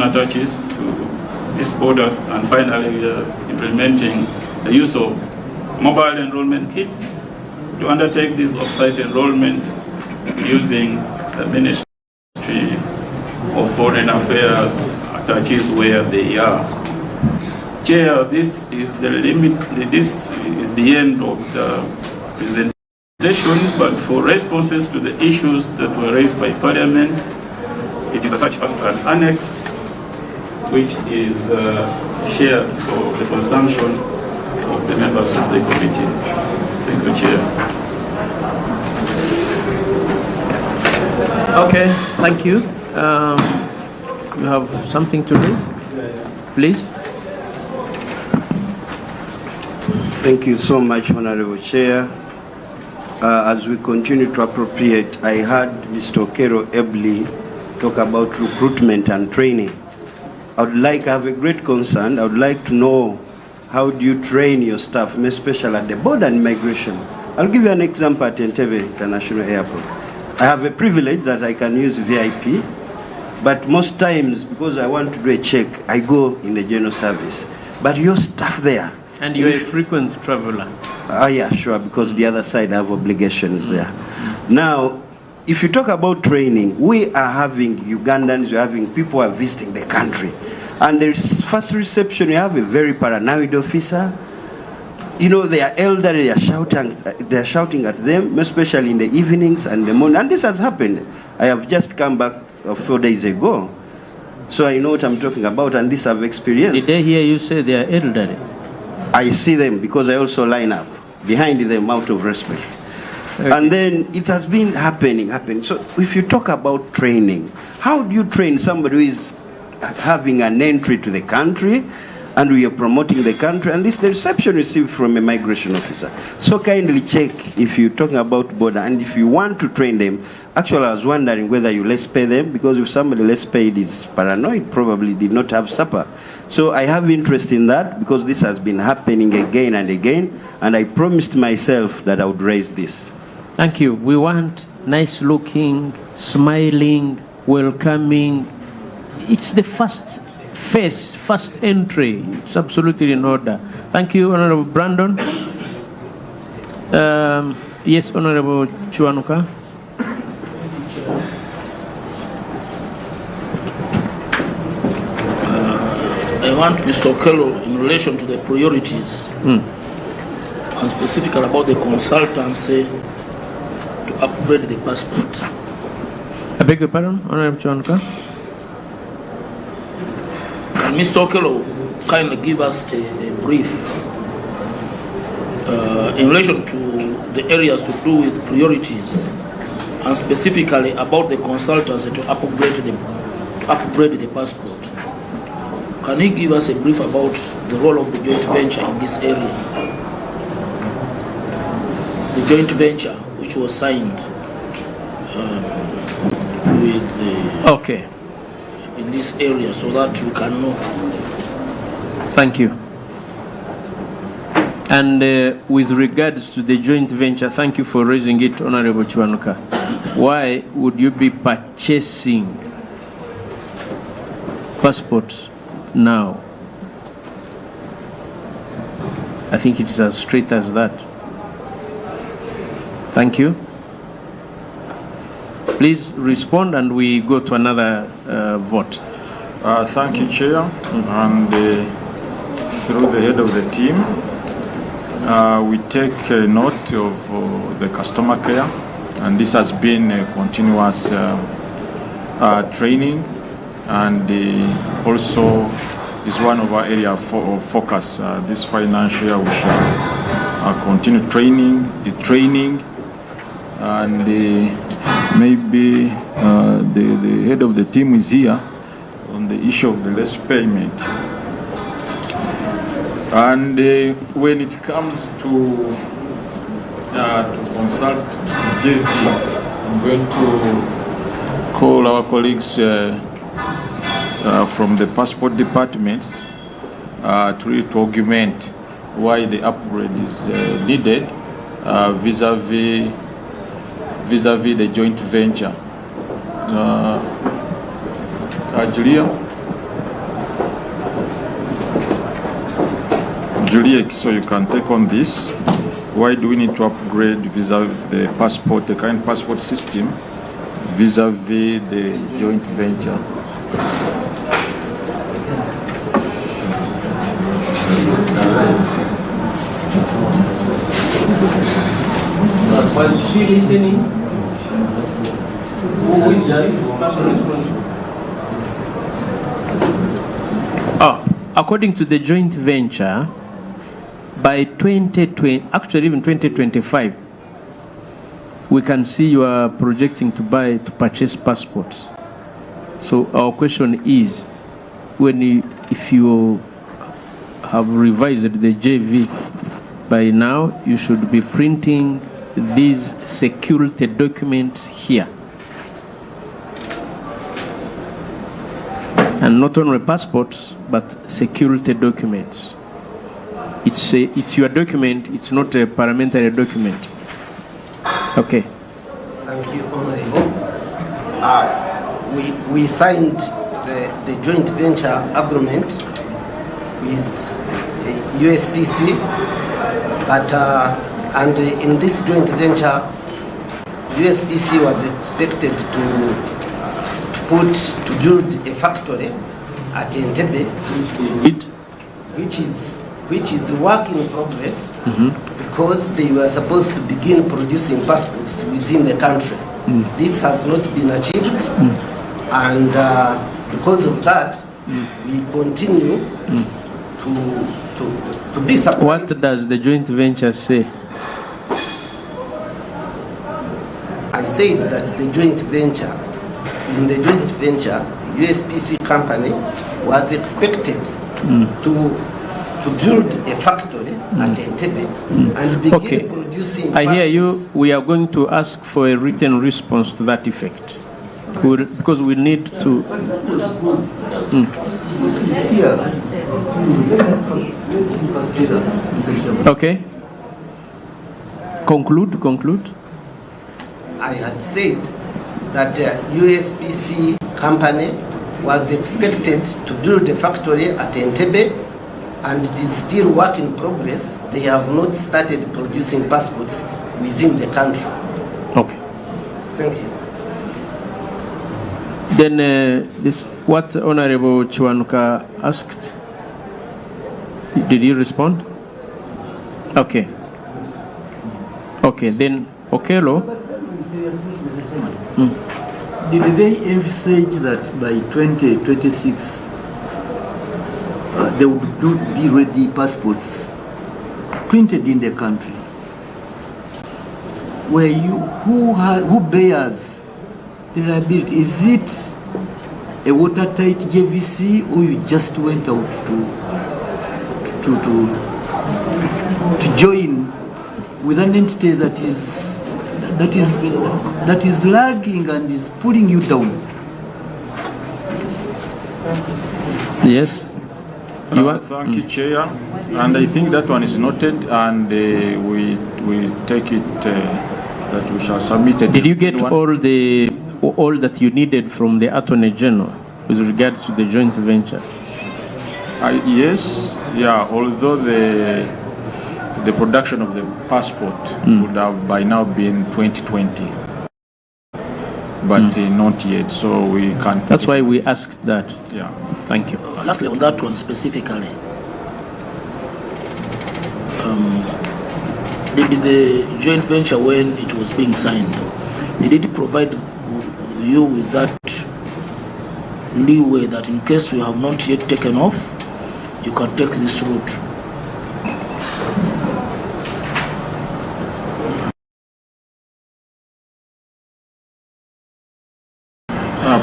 attaches to these borders, and finally implementing the use of mobile enrollment kits to undertake this off-site enrollment using the Ministry of Foreign Affairs attaches where they are. Chair, this is the limit. This is the end of the presentation, but for responses to the issues that were raised by Parliament, it is attached as an annex, which is shared for the consumption of the members of the committee. Thank you, Chair. Okay, thank you. You have something to raise? Please. Thank you so much, Honorable Chair. As we continue to appropriate, I heard Mr. Okero ably talk about recruitment and training. I have a great concern. I would like to know, how do you train your staff, especially at the border and migration? I'll give you an example at Entebbe International Airport. I have a privilege that I can use VIP, but most times, because I want to do a check, I go in the general service. But your staff there. And you're a frequent traveler. Yeah, sure, because the other side have obligations there. Now, if you talk about training, we are having Ugandans, we're having people who are visiting the country. And there's first reception, you have a very paranoid officer. You know, they are elderly, they are shouting at them, especially in the evenings and the morning. And this has happened. I have just come back 4 days ago. So I know what I'm talking about, and this I've experienced. Did I hear you say they are elderly? I see them because I also line up behind them out of respect. Okay. And then it has been happening. So if you talk about training, how do you train somebody who is having an entry to the country and we are promoting the country, and this is the reception received from a migration officer? So kindly check if you're talking about border, and if you want to train them. Actually, I was wondering whether you less pay them, because if somebody less paid is paranoid, probably did not have supper. So I have interest in that, because this has been happening again and again, and I promised myself that I would raise this. Thank you. We want nice looking, smiling, welcoming. It's the first face, first entry. It's absolutely in order. Thank you, Honorable Brandon. Yes, Honorable Chuanuka. I want Mr. Okello, in relation to the priorities, and specifically about the consultancy to upgrade the passport. I beg your pardon, Honorable Chuanuka. Can Mr. Okello kindly give us a brief in relation to the areas to do with priorities, and specifically about the consultancy to upgrade the passport? Can he give us a brief about the role of the joint venture in this area? The joint venture which was signed with okay, in this area, so that we can know. Thank you. And with regards to the joint venture, thank you for raising it, Honorable Chuanuka. Why would you be purchasing passports now? I think it is as straight as that. Thank you. Please respond, and we go to another vote. Thank you, Chair. And through the head of the team, we take note of the customer care, and this has been a continuous training, and also is one of our area of focus. This financial year we shall continue training, and maybe the head of the team is here on the issue of the less payment. And when it comes to consult JV, I'm going to call our colleagues from the passport departments to augment why the upgrade is needed vis-a-vis the joint venture. Julia? Julie, so you can take on this. Why do we need to upgrade vis-a-vis the passport, the current passport system, vis-a-vis the joint venture? Was she listening? According to the joint venture, by 2020, actually even 2025, we can see you are projecting to purchase passports. So our question is, if you have revised the JV by now, you should be printing these security documents here. And not only passports, but security documents. It's your document, it's not a parliamentary document. Okay. Thank you, Honorable. We signed the joint venture agreement with USPC, but and in this joint venture, USPC was expected to build a factory at Entebbe, which is work in progress, because they were supposed to begin producing passports within the country. This has not been achieved, and because of that, we continue to be supported. What does the joint venture say? I said that in the joint venture, USPC company was expected to build a factory at Entebbe and begin producing passports. I hear you. We are going to ask for a written response to that effect, because we need to. Okay. Conclude. I had said that USPC company was expected to build a factory at Entebbe, and it is still work in progress. They have not started producing passports within the country. Okay. Thank you. Then what Honorable Chiwanuka asked, did you respond? Okay. Then Okelo. Did they envisage that by 2026 there would be ready passports printed in the country? Who bears the liability? Is it a watertight JVC, or you just went out to join with an entity that is lagging and is pulling you down? Yes. Thank you, Chair. And I think that one is noted, and we take it that we shall submit it. Did you get all that you needed from the Attorney General with regard to the joint venture? Yes. Yeah. Although the production of the passport would have by now been 2020, but not yet. So we can't. That's why we asked that. Yeah. Thank you. Lastly, on that one specifically, did the joint venture, when it was being signed, did it provide you with that leeway that in case you have not yet taken off, you can take this route?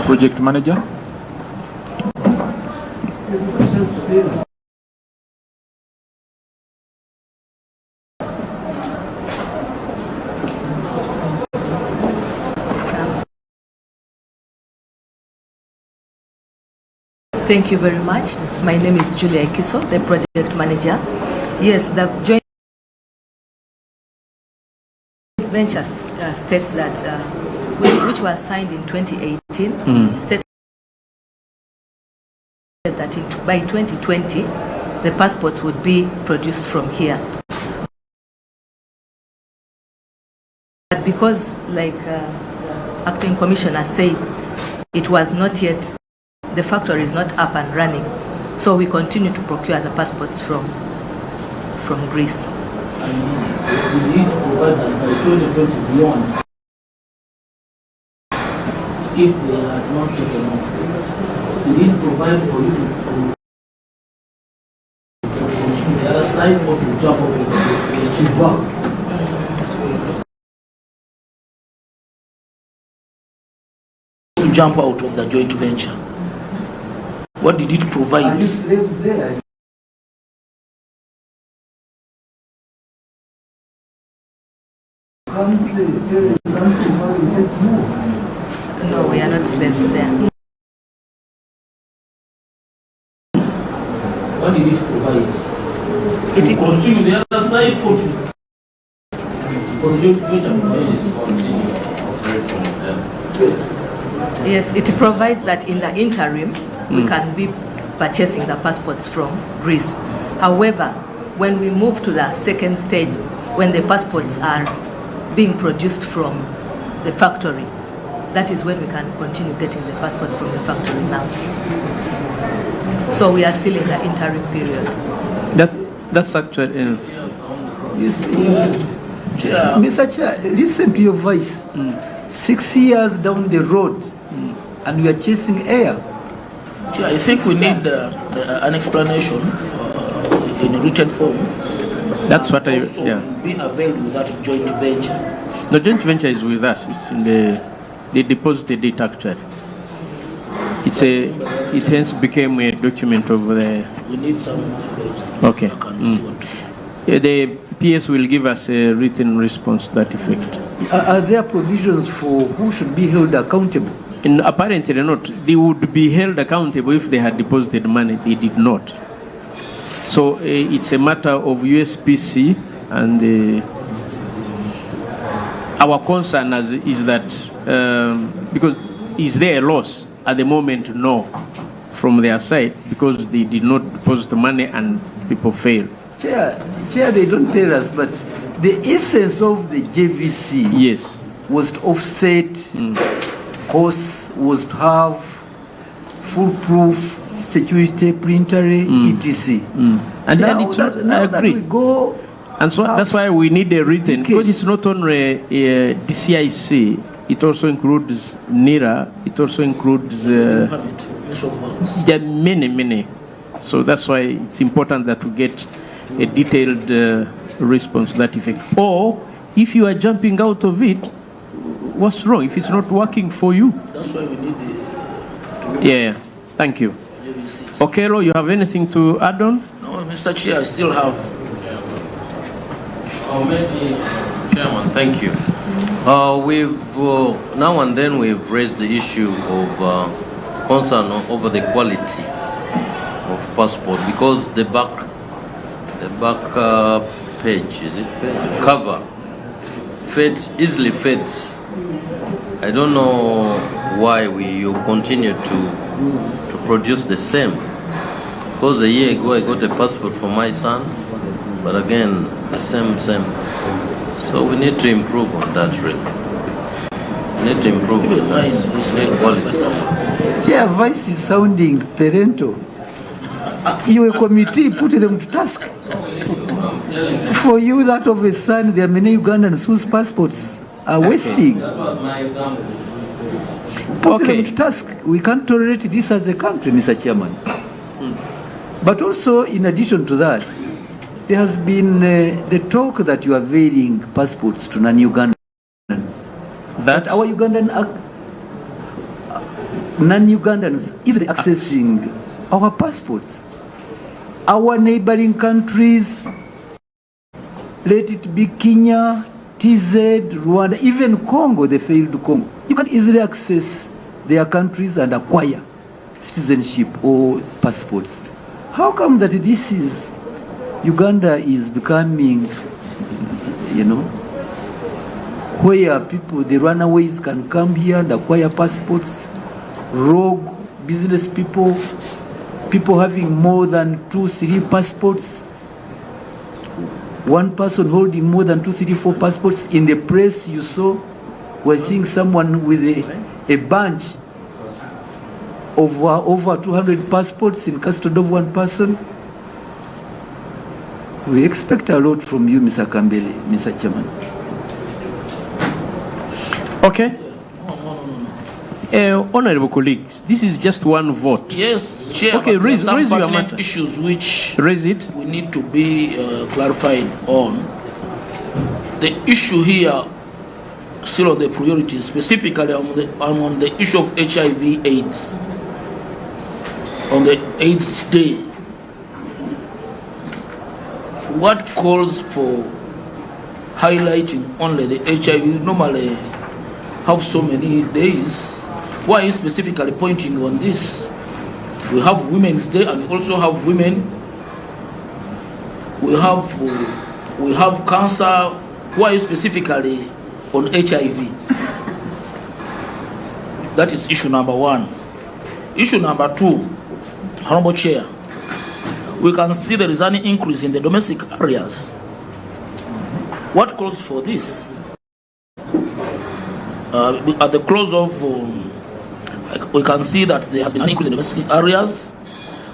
Project manager. Thank you very much. My name is Julia Akikiiko, the project manager. Yes, the joint venture states that which was signed in 2018, stated that by 2020 the passports would be produced from here. But because, like Acting Commissioner said, it was not yet, the factory is not up and running, so we continue to procure the passports from Greece. And we need to provide that by 2020 beyond, if they are not taken off, we need to provide for you to continue the other side or to jump over the silver. To jump out of the joint venture. What did it provide? Are you slaves there? No, we are not slaves there. What did it provide? It continue the other side or the joint venture? Yes, it provides that in the interim, we can be purchasing the passports from Greece. However, when we move to the second stage, when the passports are being produced from the factory, that is when we can continue getting the passports from the factory now. So we are still in the interim period. That's actually... Yes, Mr. Chair, listen to your voice. 6 years down the road, and we are chasing air. I think we need an explanation in written form. That's what I... Be availed with that joint venture. The joint venture is with us. It's in they deposited it actually. It hence became a document of the... We need some... Okay. The PS will give us a written response to that effect. Are there provisions for who should be held accountable? Apparently not. They would be held accountable if they had deposited money. They did not. So it's a matter of USPC, and our concern is that because is there a loss at the moment? No, from their side, because they did not deposit the money and people failed. Chair, they don't tell us, but the essence of the JVC was to offset costs, was to have foolproof security, printer, etc. And now, it's not, now I agree. That we go, and so that's why we need a written, because it's not only DCIC, it also includes NIRA, it also includes many. So that's why it's important that we get a detailed response to that effect. Or if you are jumping out of it, what's wrong? If it's not working for you. That's why we need Yeah, thank you. Okelo, you have anything to add on? No, Mr. Chair, I still have. Chairman, thank you. We've now and then we've raised the issue of concern over the quality of passport, because the back page, is it page? Cover easily fades. I don't know why you continue to produce the same. Because a year ago I got a passport for my son, but again the same. So we need to improve on that, really. We need to improve on that. Quality. Chair, voice is sounding parental. You a committee put them to task. For you, that of a son, there are many Ugandans whose passports are wasting. That was my example. Put them to task. We can't tolerate this as a country, Mr. Chairman. But also, in addition to that, there has been the talk that you are availing passports to non-Ugandans. That our non-Ugandans easily accessing our passports. Our neighboring countries, let it be Kenya, TZ, Rwanda, even Congo, the failed Congo. You can easily access their countries and acquire citizenship or passports. How come that this is, Uganda is becoming, where people, the runaways can come here and acquire passports, rogue business people people having more than 2-3 passports, one person holding more than 2-3-4 passports. In the press you saw, we're seeing someone with a bunch of over 200 passports in custody of one person. We expect a lot from you, Mr. Kambele, Mr. Chairman. Okay. Honorable colleagues, this is just one vote. Yes, Chair. Okay, raise your matter. Issues which raise it. We need to be clarified on. The issue here, still on the priorities, specifically on the issue of HIV/AIDS. On the AIDS Day, what calls for highlighting only the HIV? Normally have so many days. Why are you specifically pointing on this? We have Women's Day and also have women. We have cancer. Why are you specifically on HIV? That is issue number one. Issue number two, Honorable Chair, we can see there is an increase in the domestic areas. What calls for this? At the close of, we can see that there has been an increase in domestic areas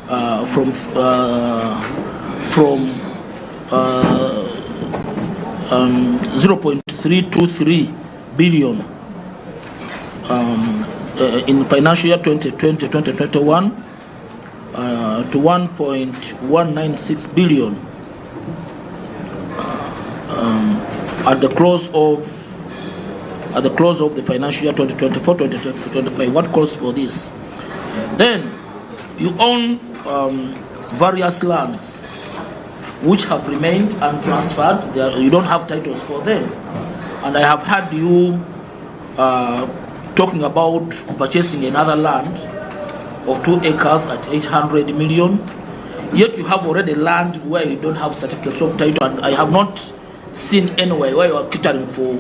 from 0.323 billion in financial year 2020-2021 to 1.196 billion at the close of the financial year 2024-2025. What calls for this? Then you own various lands which have remained untransferred. You don't have titles for them, and I have heard you talking about purchasing another land of 2 acres at 800 million. Yet you have already land where you don't have certificates of title, and I have not seen anywhere where you are catering for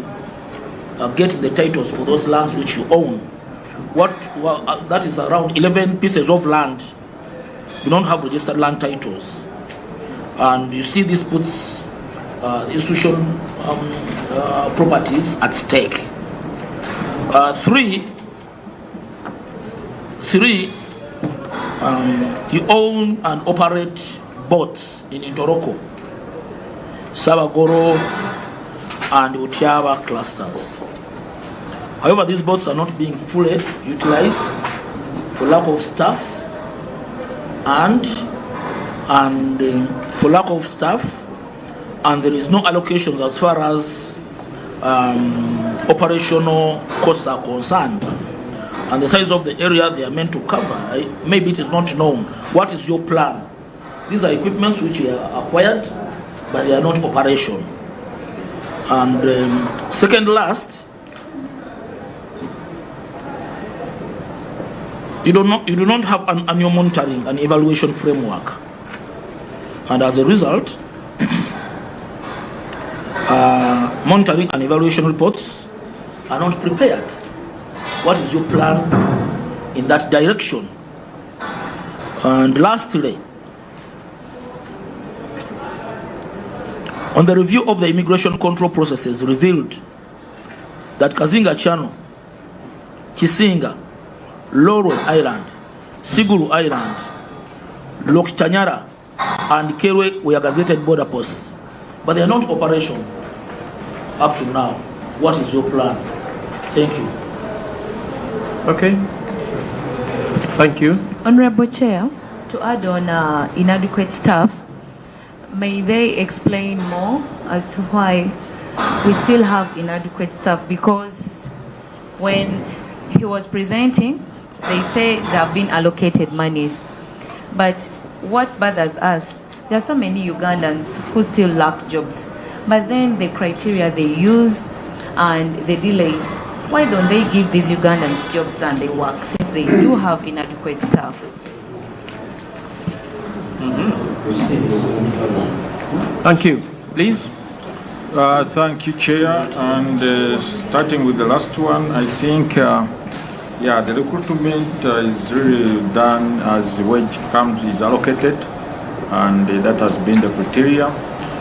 getting the titles for those lands which you own. That is around 11 pieces of land. You don't have registered land titles, and you see this puts institution properties at stake. Three, you own and operate boats in Indoroko, Sabagoro, and Utiaba clusters. However, these boats are not being fully utilized for lack of staff and for lack of staff, and there is no allocations as far as operational costs are concerned, and the size of the area they are meant to cover, maybe it is not known. What is your plan? These are equipments which are acquired, but they are not operational. And second last, you do not have an annual monitoring and evaluation framework, and as a result, monitoring and evaluation reports are not prepared. What is your plan in that direction? And lastly, on the review of the immigration control processes revealed that Kazinga Channel, Chisinga, Laurel Island, Siguru Island, Loktanyara, and Kerwe were gazetted border posts, but they are not operational up to now. What is your plan? Thank you. Okay. Thank you. Honorable Chair, to add on inadequate staff, may they explain more as to why we still have inadequate staff? Because when he was presenting, they say there have been allocated monies. But what bothers us, there are so many Ugandans who still lack jobs. But then the criteria they use and the delays, why don't they give these Ugandans jobs and they work, since they do have inadequate staff? Thank you. Please. Thank you, Chair. And starting with the last one, I think Yeah, the recruitment is really done as the wage is allocated, and that has been the criteria.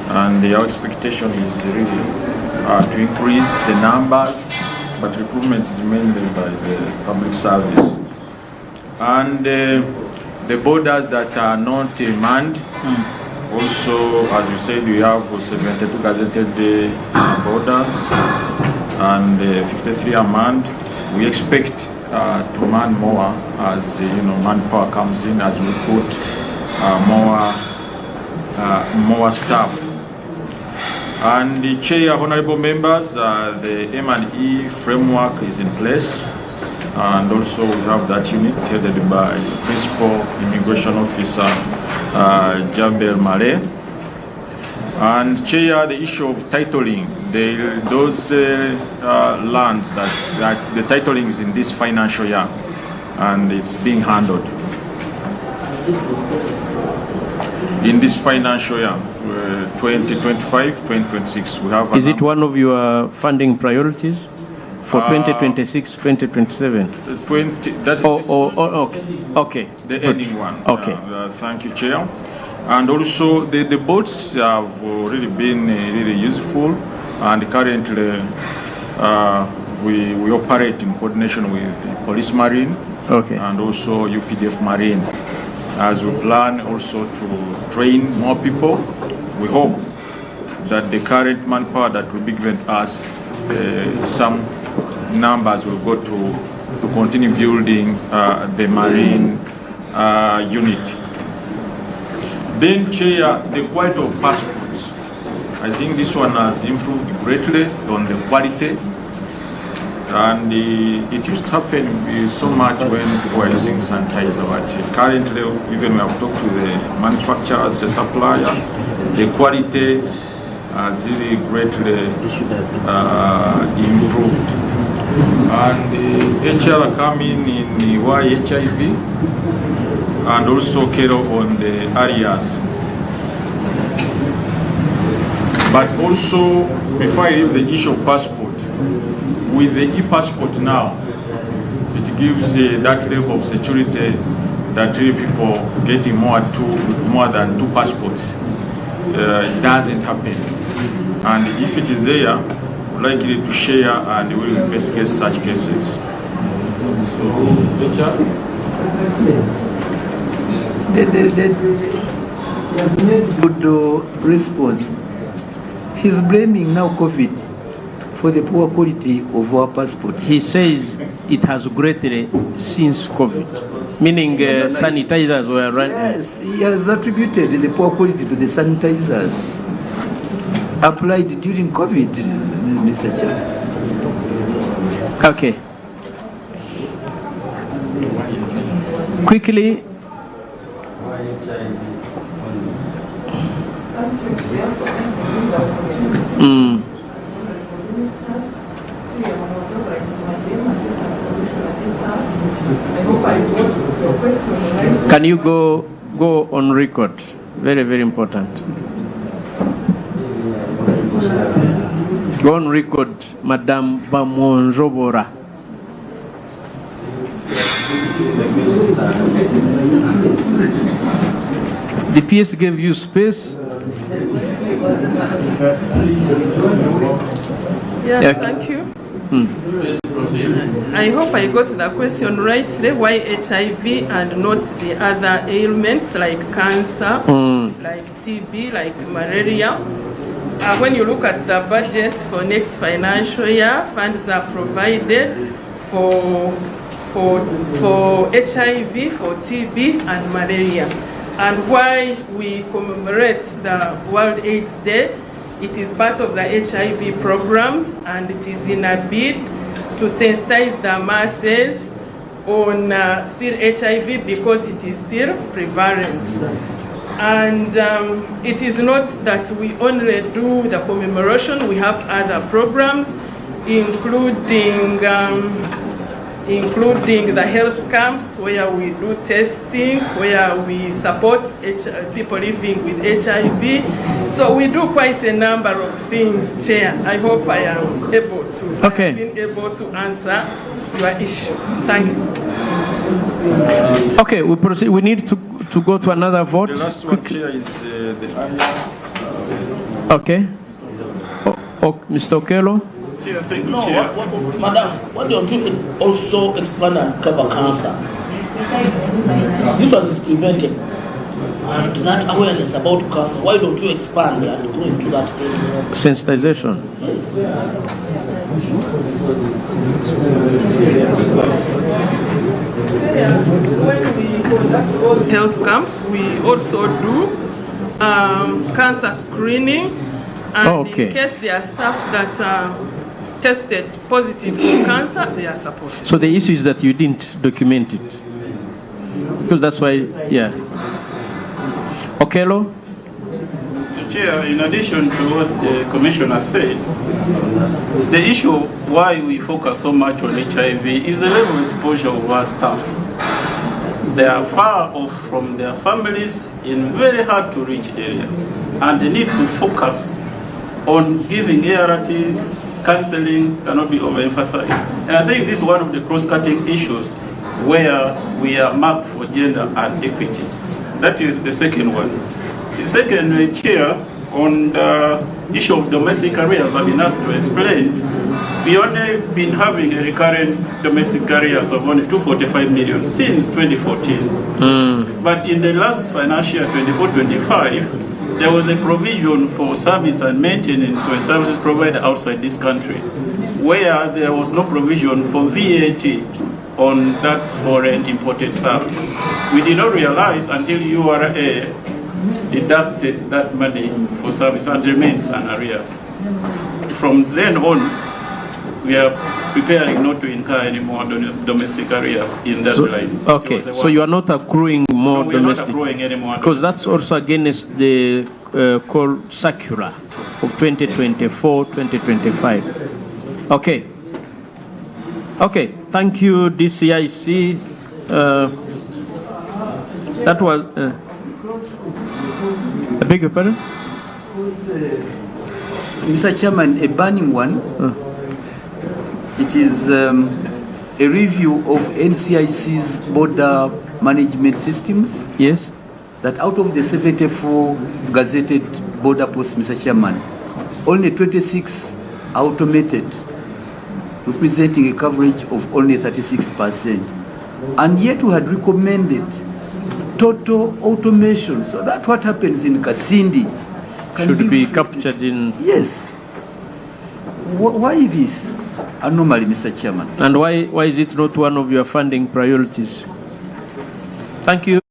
And our expectation is really to increase the numbers, but recruitment is mainly by the public service. And the borders that are not manned, also, as you said, we have 72 gazetted borders and 53 are manned. We expect to man more as manpower comes in, as we put more staff. And the chair, honorable members, the M&E framework is in place, and also we have that unit headed by Principal Immigration Officer Jabel Male. And chair, the issue of titling, those lands that the titling is in this financial year, and it's being handled in this financial year. 2025-2026 we have. Is it one of your funding priorities for 2026-2027? Okay. The ending one. Okay. Thank you, Chair. And also the boats have really been really useful, and currently we operate in coordination with the Police Marine, and also UPDF Marine, as we plan also to train more people. We hope that the current manpower that will be given us, some numbers will go to continue building the marine unit. Then, Chair, the quality of passports. I think this one has improved greatly on the quality. And it used to happen so much when people were using sanitizer. But currently, even we have talked to the manufacturers, the supplier, the quality has really greatly improved. And the HR coming in the YHIV, and also care on the areas. But also, before I leave the issue of passport, with the e-passport now, it gives that level of security that really people getting more than two passports. It doesn't happen. And if it is there, we're likely to share and we will investigate such cases. So, good response. He's blaming now COVID for the poor quality of our passports. He says it has greatly since COVID, meaning sanitizers were running. Yes, he has attributed the poor quality to the sanitizers applied during COVID, Mr. Chair. Okay. Quickly. Can you go on record? Very, very important. Go on record, Madame Bamonjobora. The PS gave you space. Yes, thank you. I hope I got the question right. Why HIV and not the other ailments like cancer, like TB, like malaria? When you look at the budget for next financial year, funds are provided for HIV, for TB and malaria. And why we commemorate the World AIDS Day, it is part of the HIV programs, and it is in a bid to sensitize the masses on still HIV because it is still prevalent. And it is not that we only do the commemoration, we have other programs, including the health camps where we do testing, where we support people living with HIV. So we do quite a number of things, Chair. I hope I am able to, been able to answer your issue. Thank you. Okay, we proceed. We need to go to another vote. The last one, Chair, is the areas. Okay. Mr. Okello? Chair, thank you, No, Chair. Madam, why don't you also expand and cover cancer? This one is prevented. And that awareness about cancer, why don't you expand and go into that area? Sensitization. Yes. When we conduct all health camps, we also do cancer screening. And Okay. in case there are staff that are tested positive for cancer, they are supported. So the issue is that you didn't document it. Because that's why, yeah. Okello? Chair, in addition to what the Commissioner said, the issue why we focus so much on HIV is the level of exposure of our staff. They are far off from their families in very hard to reach areas, and the need to focus on giving ARTs, counseling cannot be overemphasized. And I think this is one of the cross-cutting issues where we are mapped for gender and equity. That is the second one. The second, Chair, on the issue of domestic careers, I've been asked to explain. We only been having a recurrent domestic careers of only 245 million since 2014. But in the last financial year, 24-25, there was a provision for service and maintenance when services provided outside this country, where there was no provision for VAT on that foreign imported service. We did not realize until URA deducted that money for service and remains an arrears. From then on, we are preparing not to incur any more domestic arrears in that line. Okay, so you are not accruing more domestic? No, we are not accruing any more. Because that's also against the call circular of 2024-2025. Okay. Okay, thank you, DCIC. That was... I beg your pardon? Mr. Chairman, a burning one. It is a review of NCIC's border management systems. Yes. That out of the 74 gazetted border posts, Mr. Chairman, only 26 are automated, representing a coverage of only 36%. And yet we had recommended total automation. So that's what happens in Kasindi. Should be captured in... Yes. Why this anomaly, Mr. Chairman? And why is it not one of your funding priorities? Thank you.